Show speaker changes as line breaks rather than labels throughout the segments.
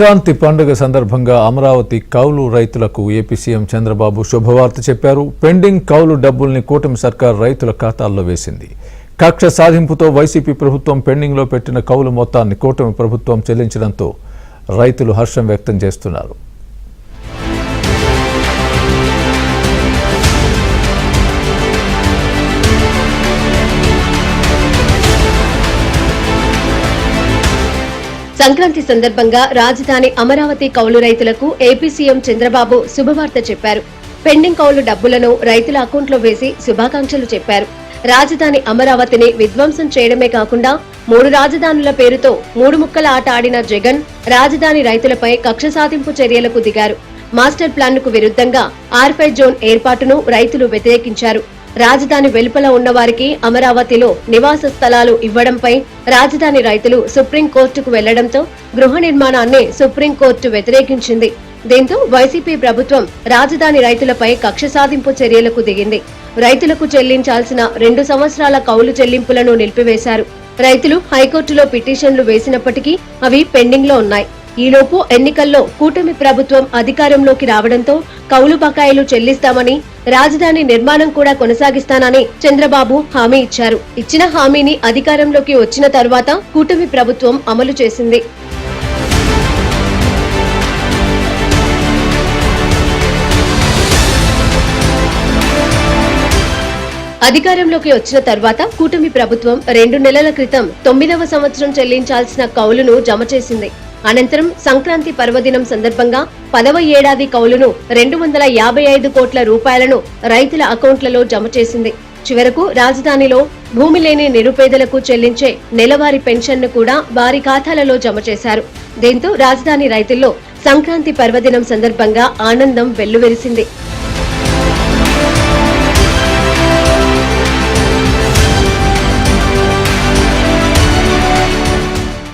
సంక్రాంతి పండుగ సందర్భంగా అమరావతి కౌలు రైతులకు ఏపీ సీఎం చంద్రబాబు శుభవార్త చెప్పారు. పెండింగ్ కౌలు డబ్బుల్ని కూటమి సర్కార్ రైతుల ఖాతాల్లో వేసింది. కక్ష సాధింపుతో వైసీపీ ప్రభుత్వం పెండింగ్లో పెట్టిన కౌలు మొత్తాన్ని కూటమి ప్రభుత్వం చెల్లించడంతో రైతులు హర్షం వ్యక్తం చేస్తున్నారు.
సంక్రాంతి సందర్భంగా రాజధాని అమరావతి కౌలు రైతులకు ఏపీ సీఎం చంద్రబాబు శుభవార్త చెప్పారు. పెండింగ్ కౌలు డబ్బులను రైతుల అకౌంట్లో వేసి శుభాకాంక్షలు చెప్పారు. రాజధాని అమరావతిని విధ్వంసం చేయడమే కాకుండా 3 రాజధానుల పేరుతో 3 ముక్కల ఆట ఆడిన జగన్ రాజధాని రైతులపై కక్ష సాధింపు చర్యలకు దిగారు. మాస్టర్ ప్లాన్ కు విరుద్ధంగా R5 జోన్ ఏర్పాటును రైతులు వ్యతిరేకించారు. రాజధాని వెలుపల ఉన్న వారికి అమరావతిలో నివాస స్థలాలు ఇవ్వడంపై రాజధాని రైతులు సుప్రీంకోర్టుకు వెళ్లడంతో గృహ నిర్మాణాన్ని సుప్రీంకోర్టు వ్యతిరేకించింది. దీంతో వైసీపీ ప్రభుత్వం రాజధాని రైతులపై కక్ష సాధింపు చర్యలకు దిగింది. రైతులకు చెల్లించాల్సిన 2 సంవత్సరాల కౌలు చెల్లింపులను నిలిపివేశారు. రైతులు హైకోర్టులో పిటిషన్లు వేసినప్పటికీ అవి పెండింగ్ లో ఉన్నాయి. ఈలోపు ఎన్నికల్లో కూటమి ప్రభుత్వం అధికారంలోకి రావడంతో కౌలు బకాయిలు చెల్లిస్తామని, రాజధాని నిర్మాణం కూడా కొనసాగిస్తానని చంద్రబాబు హామీ ఇచ్చారు. ఇచ్చిన హామీని అధికారంలోకి వచ్చిన తర్వాత కూటమి ప్రభుత్వం అమలు చేసింది. అధికారంలోకి వచ్చిన తర్వాత కూటమి ప్రభుత్వం 2 నెలల క్రితం 9వ సంవత్సరం చెల్లించాల్సిన కౌలును జమ చేసింది. అనంతరం సంక్రాంతి పర్వదినం సందర్భంగా 10వ ఏడాది కౌలును 255 కోట్ల రూపాయలను రైతుల అకౌంట్లలో జమ చేసింది. చివరకు రాజధానిలో భూమి లేని నిరుపేదలకు చెల్లించే నెలవారీ పెన్షన్ను కూడా వారి ఖాతాలలో జమ చేశారు. దీంతో రాజధాని రైతుల్లో సంక్రాంతి పర్వదినం సందర్భంగా ఆనందం వెల్లువెరిసింది.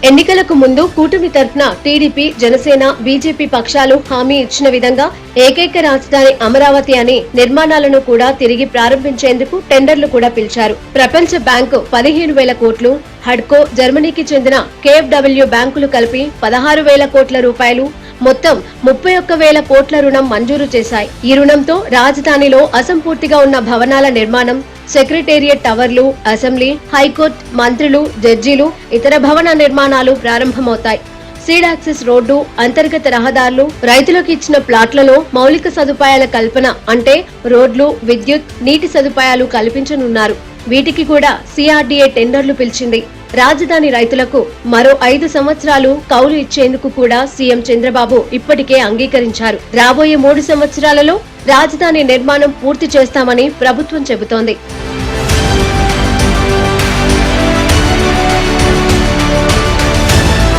ఎన్నికలకు ముందు కూటమి తరఫున టీడీపీ, జనసేన, బీజేపీ పక్షాలు హామీ ఇచ్చిన విధంగా ఏకైక రాజధాని అమరావతి అని నిర్మాణాలను కూడా తిరిగి ప్రారంభించేందుకు టెండర్లు కూడా పిలిచారు. ప్రపంచ బ్యాంకు 15,000 కోట్లు, హడ్కో, జర్మనీకి చెందిన KfW బ్యాంకులు కలిపి 16,000 కోట్ల రూపాయలు, మొత్తం 31,000 కోట్ల రుణం మంజూరు చేశాయి. ఈ రుణంతో రాజధానిలో అసంపూర్తిగా ఉన్న భవనాల నిర్మాణం, సెక్రటేరియట్ టవర్లు, అసెంబ్లీ, హైకోర్టు, మంత్రులు, జడ్జీలు, ఇతర భవన నిర్మాణాలు ప్రారంభమవుతాయి. సీడ్ యాక్సెస్ రోడ్డు, అంతర్గత రహదారులు, రైతులకు ఇచ్చిన ప్లాట్లలో మౌలిక సదుపాయాల కల్పన అంటే రోడ్లు, విద్యుత్, నీటి సదుపాయాలు కల్పించనున్నారు. వీటికి కూడా CRDA టెండర్లు పిలిచింది. రాజధాని రైతులకు మరో 5 సంవత్సరాలు కౌలు ఇచ్చేందుకు కూడా సీఎం చంద్రబాబు ఇప్పటికే అంగీకరించారు. రాబోయే 3 సంవత్సరాలలో రాజధాని నిర్మాణం పూర్తి చేస్తామని ప్రభుత్వం చెబుతోంది.